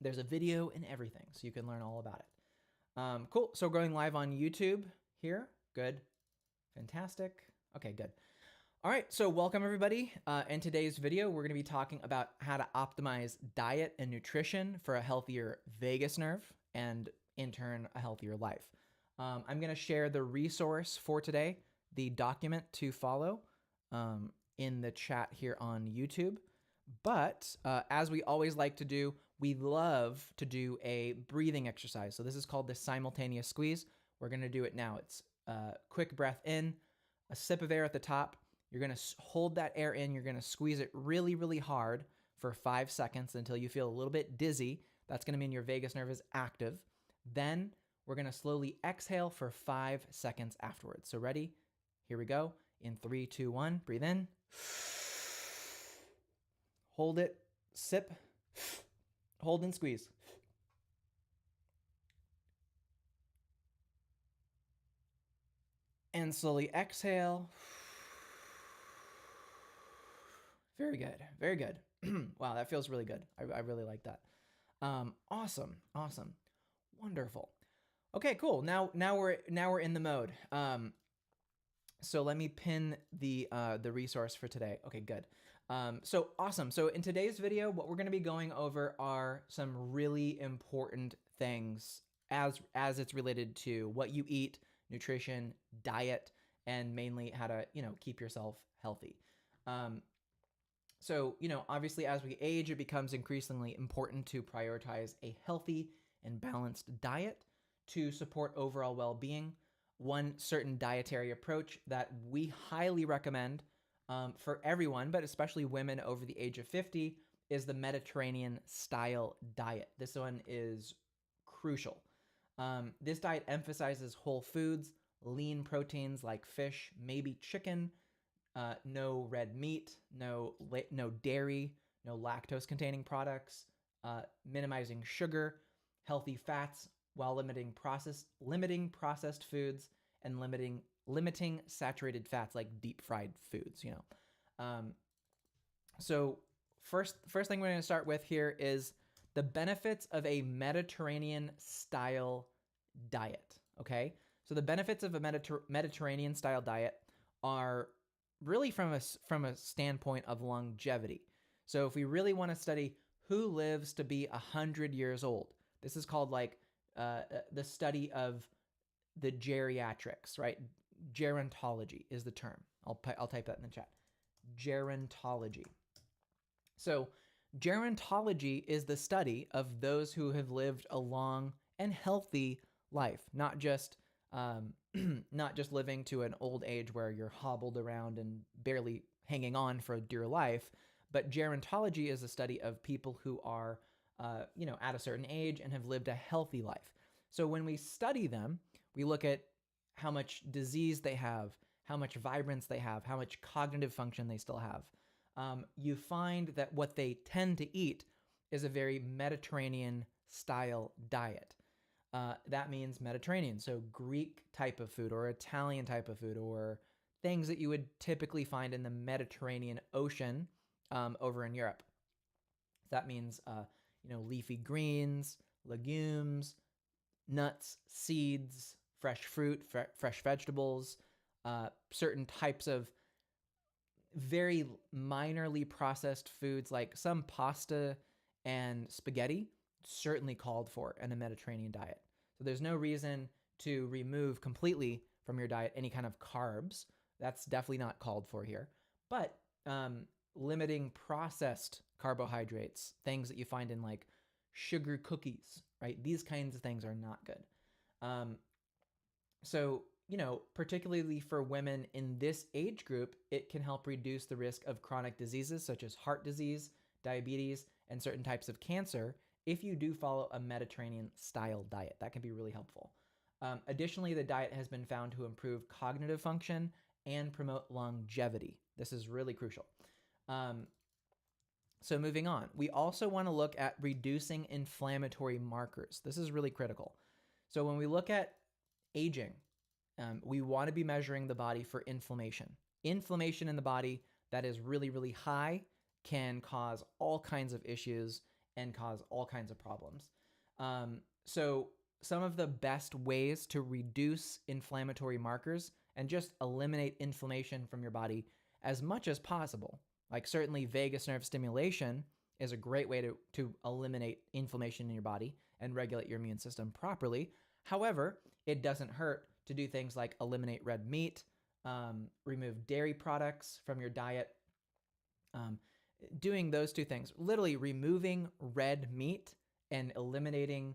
There's a video and everything, so you can learn all about it. Cool. So going live on YouTube here. Good. Fantastic. Okay, good. All right, so welcome everybody. In today's video, we're gonna be talking about how to optimize diet and nutrition for a healthier vagus nerve and in turn, a healthier life. I'm gonna share the resource for today, the document to follow in the chat here on YouTube. But as we always like to do, we love to do a breathing exercise. So this is called the simultaneous squeeze. We're gonna do it now. It's a quick breath in, a sip of air at the top. You're gonna hold that air in, you're gonna squeeze it really, really hard for 5 seconds until you feel a little bit dizzy. That's gonna mean your vagus nerve is active. Then we're gonna slowly exhale for 5 seconds afterwards. So ready? Here we go. In 3, 2, 1, breathe in. Hold it, sip, hold and squeeze. And slowly exhale. Very good, very good. Wow, that feels really good. I really like that. Awesome, wonderful. Okay, cool. Now we're in the mode. So let me pin the resource for today. Okay, good. So awesome. So in today's video, what we're going to be going over are some really important things as it's related to what you eat, nutrition, diet, and mainly how to keep yourself healthy. So, obviously as we age, it becomes increasingly important to prioritize a healthy and balanced diet to support overall well-being. One certain dietary approach that we highly recommend for everyone, but especially women over the age of 50, is the Mediterranean style diet. This one is crucial. This diet emphasizes whole foods, lean proteins like fish, maybe chicken, no red meat, no dairy, no lactose containing products, minimizing sugar, healthy fats while limiting processed foods and limiting saturated fats like deep fried foods, So first thing we're going to start with here is the benefits of a Mediterranean style diet. Okay. So the benefits of a Mediterranean style diet are really from a standpoint of longevity. So if we really want to study who lives to be 100 years old, this is called like the study of the geriatrics, right? Gerontology is the term. I'll type that in the chat. Gerontology. So gerontology is the study of those who have lived a long and healthy life, not just living to an old age where you're hobbled around and barely hanging on for dear life, but gerontology is a study of people who are, at a certain age and have lived a healthy life. So when we study them, we look at how much disease they have, how much vibrance they have, how much cognitive function they still have. You find that what they tend to eat is a very Mediterranean style diet. That means Mediterranean, so Greek type of food or Italian type of food or things that you would typically find in the Mediterranean Ocean over in Europe. That means, leafy greens, legumes, nuts, seeds, fresh fruit, fresh vegetables, certain types of very minorly processed foods like some pasta and spaghetti, certainly called for in a Mediterranean diet. So there's no reason to remove completely from your diet any kind of carbs. That's definitely not called for here. But limiting processed carbohydrates, things that you find in like sugar cookies, right? These kinds of things are not good. So, particularly for women in this age group, it can help reduce the risk of chronic diseases such as heart disease, diabetes, and certain types of cancer if you do follow a Mediterranean style diet. That can be really helpful. Additionally, the diet has been found to improve cognitive function and promote longevity. This is really crucial. So moving on, we also want to look at reducing inflammatory markers. This is really critical. So when we look at aging, we want to be measuring the body for inflammation. Inflammation in the body that is really, really high can cause all kinds of issues and cause all kinds of problems. So some of the best ways to reduce inflammatory markers and just eliminate inflammation from your body as much as possible. Like certainly vagus nerve stimulation is a great way to eliminate inflammation in your body and regulate your immune system properly. However, it doesn't hurt to do things like eliminate red meat, remove dairy products from your diet. Doing those two things, literally removing red meat and eliminating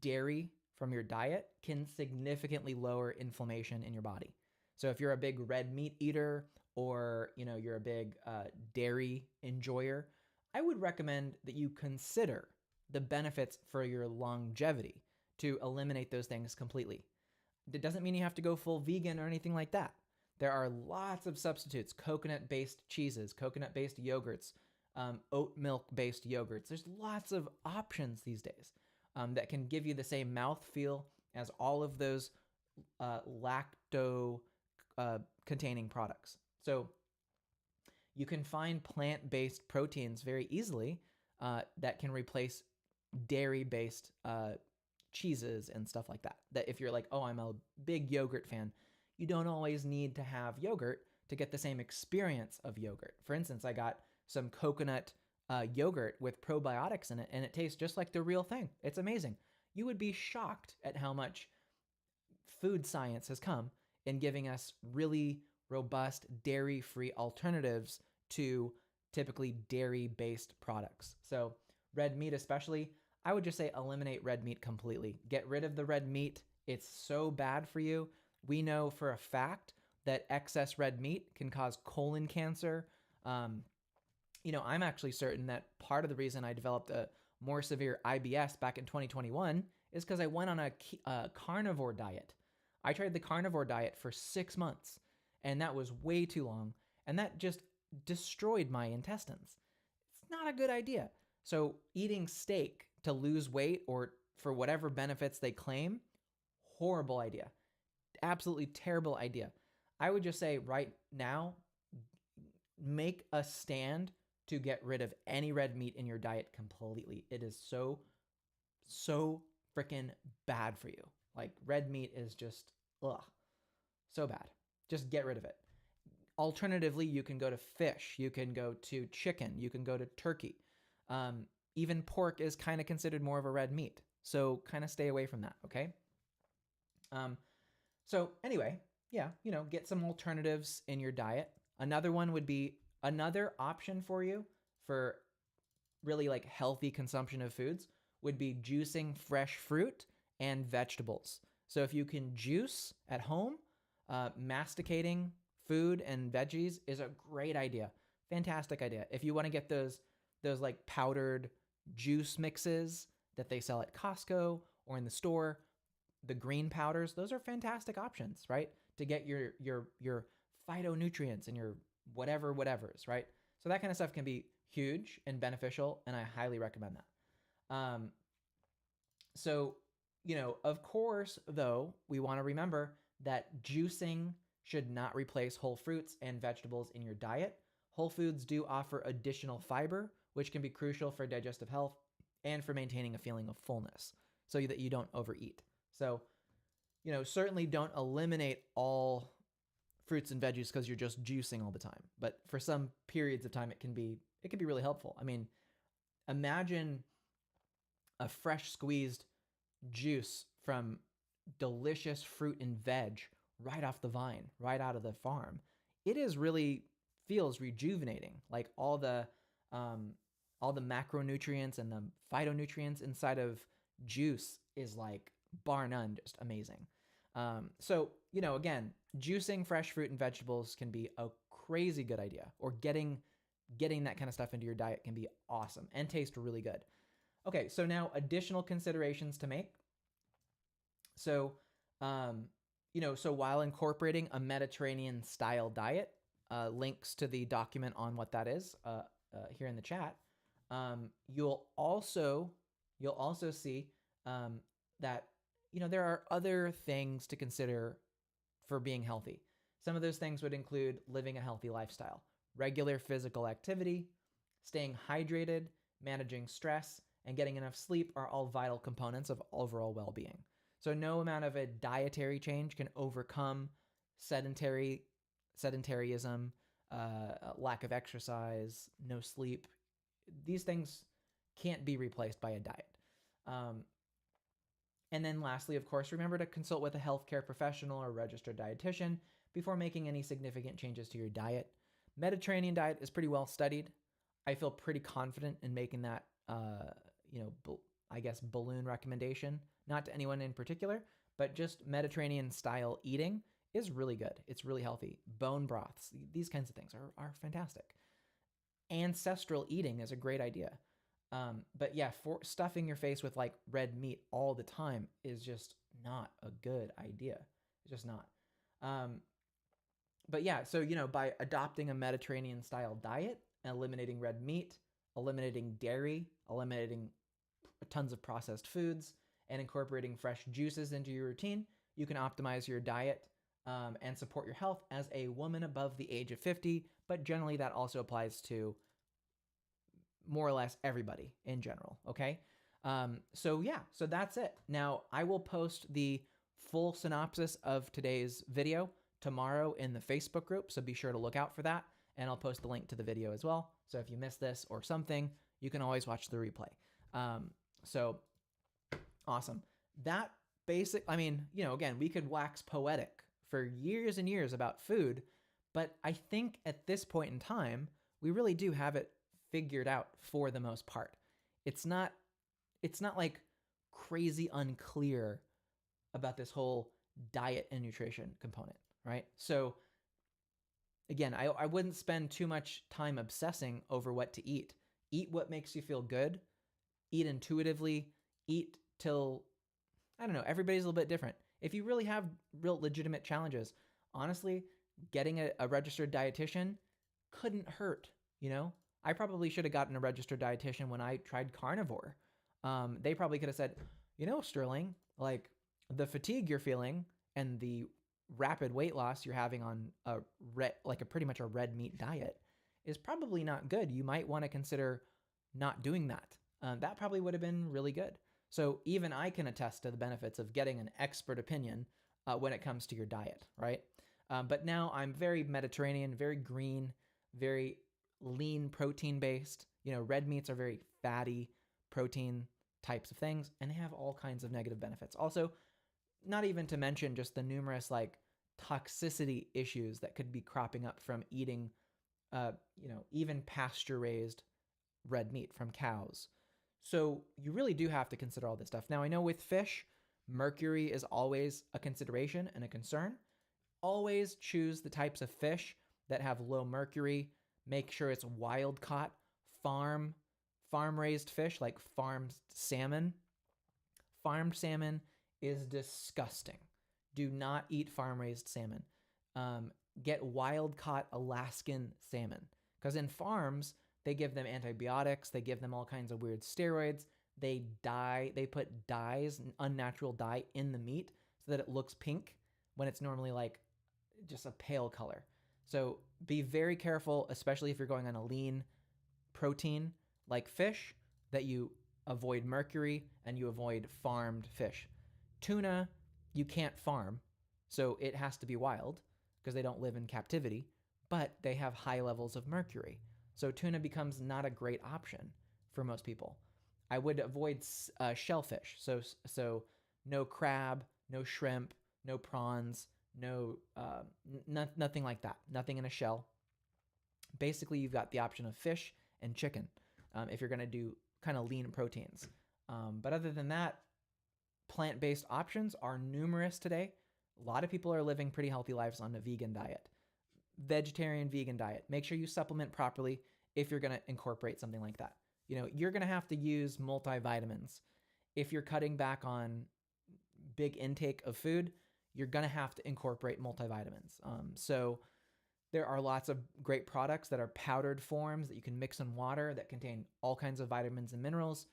dairy from your diet, can significantly lower inflammation in your body. So if you're a big red meat eater, or you're a big dairy enjoyer, I would recommend that you consider the benefits for your longevity to eliminate those things completely. It doesn't mean you have to go full vegan or anything like that. There are lots of substitutes: coconut-based cheeses, coconut-based yogurts, oat milk-based yogurts. There's lots of options these days that can give you the same mouth feel as all of those lacto containing products. So you can find plant-based proteins very easily that can replace dairy-based cheeses and stuff like that. That if you're like, oh, I'm a big yogurt fan, you don't always need to have yogurt to get the same experience of yogurt. For instance, I got some coconut yogurt with probiotics in it, and it tastes just like the real thing. It's amazing. You would be shocked at how much food science has come in giving us really robust dairy-free alternatives to typically dairy-based products. So red meat especially, I would just say eliminate red meat completely. Get rid of the red meat. It's so bad for you. We know for a fact that excess red meat can cause colon cancer. I'm actually certain that part of the reason I developed a more severe IBS back in 2021 is because I went on a carnivore diet. I tried the carnivore diet for 6 months, and that was way too long, and that just destroyed my intestines. It's not a good idea. So eating steak to lose weight or for whatever benefits they claim, horrible idea. Absolutely terrible idea. I would just say right now, make a stand to get rid of any red meat in your diet completely. It is so freaking bad for you. Like red meat is just, so bad. Just get rid of it. Alternatively, you can go to fish, you can go to chicken, you can go to turkey. Even pork is kind of considered more of a red meat. So kind of stay away from that, okay? So anyway, get some alternatives in your diet. Another one would be another option for you for really like healthy consumption of foods would be juicing fresh fruit and vegetables. So if you can juice at home, masticating food and veggies is a great idea. Fantastic idea. If you want to get those like powdered juice mixes that they sell at Costco or in the store, the green powders, those are fantastic options, right? To get your phytonutrients and your whatever's, right? So that kind of stuff can be huge and beneficial, and I highly recommend that. Of course, though, we want to remember that juicing should not replace whole fruits and vegetables in your diet. Whole foods do offer additional fiber, which can be crucial for digestive health and for maintaining a feeling of fullness so that you don't overeat. So, certainly don't eliminate all fruits and veggies because you're just juicing all the time. But for some periods of time, it can be really helpful. I mean, imagine a fresh squeezed juice from delicious fruit and veg right off the vine, right out of the farm. It is really feels rejuvenating. Like all the macronutrients and the phytonutrients inside of juice is like bar none, just amazing. Again, juicing fresh fruit and vegetables can be a crazy good idea, or getting that kind of stuff into your diet can be awesome and taste really good. Okay, so now additional considerations to make. So, while incorporating a Mediterranean style diet, links to the document on what that is here in the chat. You'll also see that there are other things to consider for being healthy. Some of those things would include living a healthy lifestyle, regular physical activity, staying hydrated, managing stress, and getting enough sleep are all vital components of overall well-being. So no amount of a dietary change can overcome sedentaryism, lack of exercise, no sleep. These things can't be replaced by a diet. And then lastly, of course, remember to consult with a healthcare professional or registered dietitian before making any significant changes to your diet. Mediterranean diet is pretty well studied. I feel pretty confident in making that, balloon recommendation, not to anyone in particular, but just Mediterranean style eating is really good. It's really healthy. Bone broths, these kinds of things are fantastic. Ancestral eating is a great idea. But yeah, for stuffing your face with like red meat all the time is just not a good idea. It's just not. But yeah, so, by adopting a Mediterranean style diet, eliminating red meat, eliminating dairy, eliminating tons of processed foods, and incorporating fresh juices into your routine, you can optimize your diet and support your health as a woman above the age of 50. But generally, that also applies to more or less everybody in general. Okay. So that's it. Now I will post the full synopsis of today's video tomorrow in the Facebook group. So be sure to look out for that. And I'll post the link to the video as well. So if you missed this or something, you can always watch the replay. So awesome. That again, we could wax poetic for years and years about food, but I think at this point in time, we really do have it figured out for the most part. It's not like crazy unclear about this whole diet and nutrition component, right? So again, I wouldn't spend too much time obsessing over what to eat. Eat what makes you feel good. Eat intuitively. Eat till, I don't know, everybody's a little bit different. If you really have real legitimate challenges, honestly, getting a registered dietitian couldn't hurt, I probably should have gotten a registered dietitian when I tried carnivore. They probably could have said, Sterling, like the fatigue you're feeling and the rapid weight loss you're having on pretty much a red meat diet is probably not good. You might want to consider not doing that. That probably would have been really good. So even I can attest to the benefits of getting an expert opinion when it comes to your diet, right? But now I'm very Mediterranean, very green, very lean protein based. Red meats are very fatty protein types of things, and they have all kinds of negative benefits. Also, not even to mention just the numerous toxicity issues that could be cropping up from eating, even pasture raised red meat from cows. So you really do have to consider all this stuff. Now, I know with fish, mercury is always a consideration and a concern. Always choose the types of fish that have low mercury. Make sure it's wild caught, farm raised fish like farmed salmon. Farmed salmon is disgusting. Do not eat farm raised salmon. Get wild caught Alaskan salmon, because in farms, they give them antibiotics. They give them all kinds of weird steroids. They put dyes, unnatural dye in the meat so that it looks pink when it's normally like just a pale color. So be very careful, especially if you're going on a lean protein like fish, that you avoid mercury and you avoid farmed fish. Tuna, you can't farm, so it has to be wild because they don't live in captivity, but they have high levels of mercury. So tuna becomes not a great option for most people. I would avoid shellfish. So no crab, no shrimp, no prawns, nothing like that. Nothing in a shell. Basically, you've got the option of fish and chicken if you're going to do kind of lean proteins. But other than that, plant-based options are numerous today. A lot of people are living pretty healthy lives on a vegan diet. Vegetarian, vegan diet. Make sure you supplement properly if you're going to incorporate something like that. You're going to have to use multivitamins. If you're cutting back on big intake of food, you're going to have to incorporate multivitamins. So there are lots of great products that are powdered forms that you can mix in water that contain all kinds of vitamins and minerals.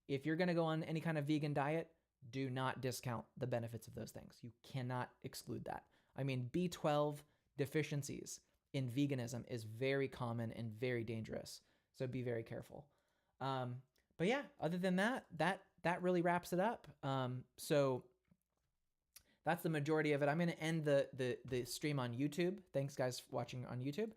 If you're going to go on any kind of vegan diet, do not discount the benefits of those things. You cannot exclude that. I mean, B12 deficiencies in veganism is very common and very dangerous. So be very careful. But yeah, other than that, that really wraps it up. So that's the majority of it. I'm going to end the stream on YouTube. Thanks guys for watching on YouTube.